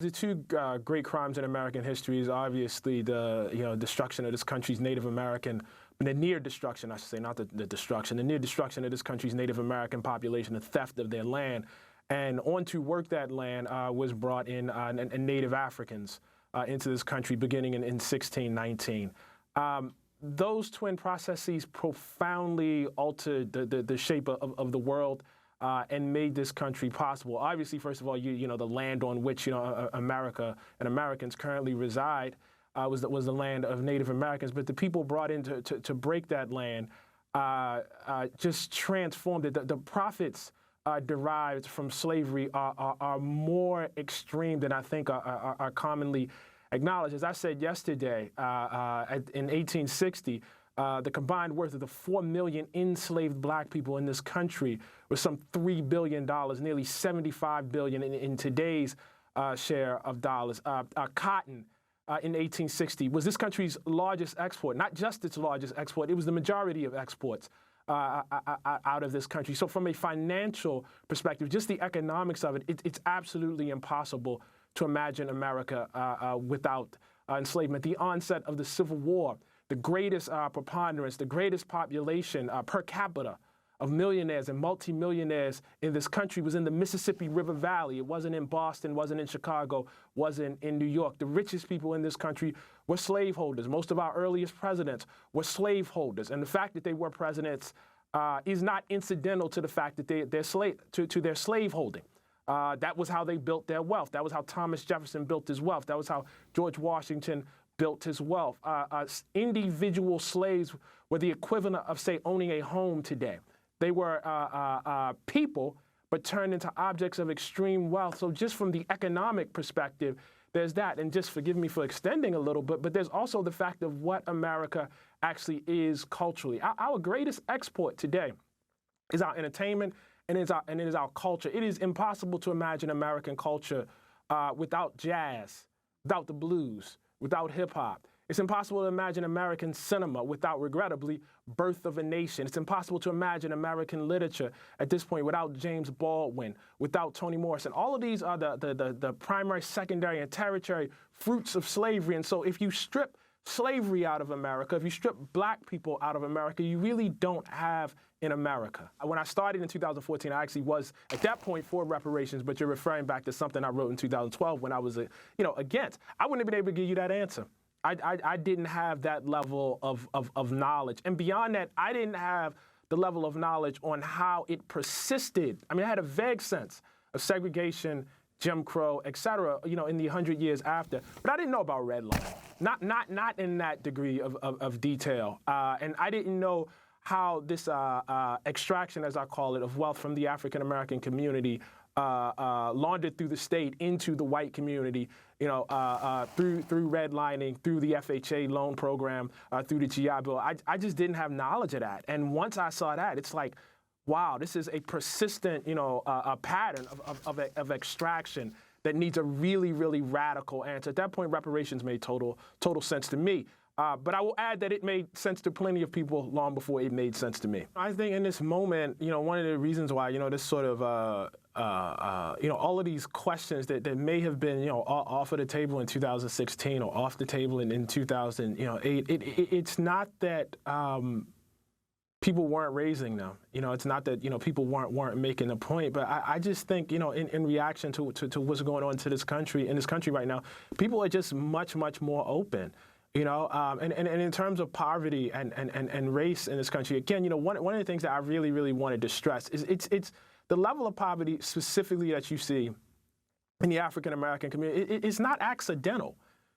The two great crimes in American history is obviously the destruction of this country's Native American, the near destruction, I should say, not the destruction, the near destruction of this country's Native American population, the theft of their land. And on to work that land was brought in Native Africans into this country beginning in 1619. Those twin processes profoundly altered the shape of the world and made this country possible. Obviously, first of all, the land on which America and Americans currently reside was the land of Native Americans. But the people brought in to break that land just transformed it. The profits derived from slavery are more extreme than I think are commonly acknowledged. As I said yesterday, in 1860, the combined worth of the 4 million enslaved black people in this country was some $3 billion, nearly $75 billion in today's share of dollars. Cotton in 1860 was this country's largest export, not just its largest export, it was the majority of exports out of this country. So from a financial perspective, just the economics of it, it's absolutely impossible to imagine America without enslavement. The onset of the Civil War, the greatest preponderance, the greatest population per capita of millionaires and multimillionaires in this country was in the Mississippi River Valley. It wasn't in Boston, wasn't in Chicago, wasn't in New York. The richest people in this country were slaveholders. Most of our earliest presidents were slaveholders. And the fact that they were presidents is not incidental to the fact that to their slaveholding. That was how they built their wealth. That was how Thomas Jefferson built his wealth. That was how George Washington built his wealth. Individual slaves were the equivalent of, say, owning a home today. They were people, but turned into objects of extreme wealth. So just from the economic perspective, there's that. And just forgive me for extending a little bit, but there's also the fact of what America actually is culturally. Our greatest export today is our entertainment, and it is our culture. It is impossible to imagine American culture without jazz, without the blues, without hip-hop. It's impossible to imagine American cinema without, regrettably, Birth of a Nation. It's impossible to imagine American literature at this point without James Baldwin, without Toni Morrison. All of these are the primary, secondary, and tertiary fruits of slavery. And so if you strip slavery out of America, if you strip black people out of America, you really don't have in America. When I started in 2014, I actually was, at that point, for reparations, but you're referring back to something I wrote in 2012 when I was, against. I wouldn't have been able to give you that answer. I didn't have that level of knowledge. And beyond that, I didn't have the level of knowledge on how it persisted. I mean, I had a vague sense of segregation, Jim Crow, et cetera, in the 100 years after. But I didn't know about redlining, not in that degree of detail. And I didn't know how this extraction, as I call it, of wealth from the African-American community laundered through the state into the white community, through redlining, through the FHA loan program, through the GI Bill. I just didn't have knowledge of that. And once I saw that, it's like, wow, this is a persistent, a pattern of extraction that needs a really, really radical answer. At that point, reparations made total sense to me. But I will add that it made sense to plenty of people long before it made sense to me. I think in this moment, one of the reasons why, this sort of, all of these questions that may have been, off of the table in 2016 or off the table in 2008, it's not that people weren't raising them. It's not that, people weren't making a point. But I just think, in reaction to what's going on in this country right now, people are just much, much more open. And in terms of poverty and race in this country, again, one of the things that I really, really wanted to stress is it's the level of poverty specifically that you see in the African-American community. It's not accidental.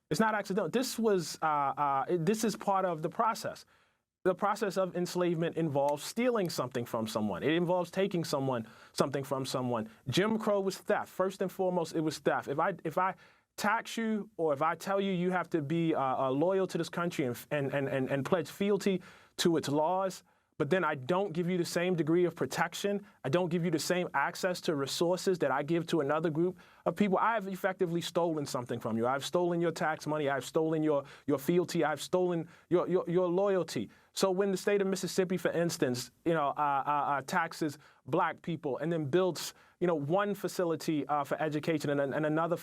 It's not accidental. This is part of the process. The process of enslavement involves stealing something from someone. It involves taking something from someone. Jim Crow was theft. First and foremost, it was theft. If I tax you, or if I tell you have to be loyal to this country and pledge fealty to its laws, but then I don't give you the same degree of protection, I don't give you the same access to resources that I give to another group of people, I have effectively stolen something from you. I've stolen your tax money, I've stolen your fealty, I've stolen your loyalty. So when the state of Mississippi, for instance, taxes black people and then builds one facility for education and another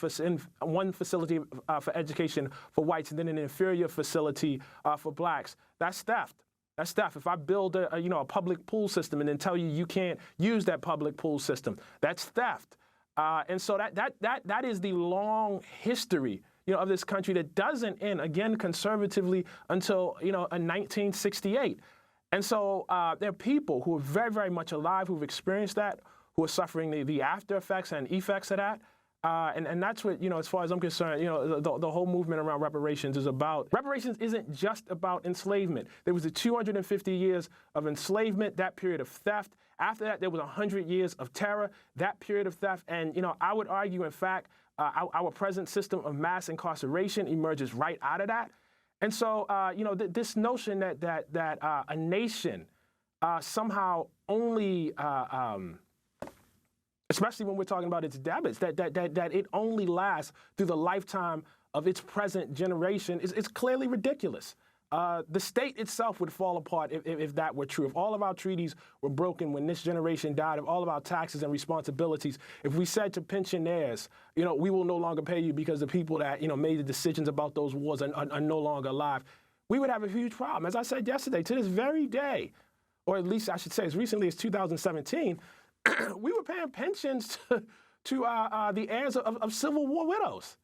one facility for education for whites and then an inferior facility for blacks. That's theft. That's theft. If I build a public pool system and then tell you can't use that public pool system, that's theft. And so that is the long history, of this country that doesn't end, again, conservatively until, in 1968. And so there are people who are very, very much alive who've experienced that, who are suffering the after effects and effects of that. And that's what, as far as I'm concerned, the whole movement around reparations is about. Reparations isn't just about enslavement. There was the 250 years of enslavement, that period of theft. After that, there was 100 years of terror, that period of theft. And, I would argue, in fact, our present system of mass incarceration emerges right out of that. And so, this notion that a nation somehow only especially when we're talking about its debits, that it only lasts through the lifetime of its present generation is clearly ridiculous. The state itself would fall apart if that were true. If all of our treaties were broken when this generation died, if all of our taxes and responsibilities, if we said to pensioners, we will no longer pay you because the people that, made the decisions about those wars are no longer alive, we would have a huge problem. As I said yesterday, to this very day, or at least I should say as recently as 2017, we were paying pensions to the heirs of Civil War widows.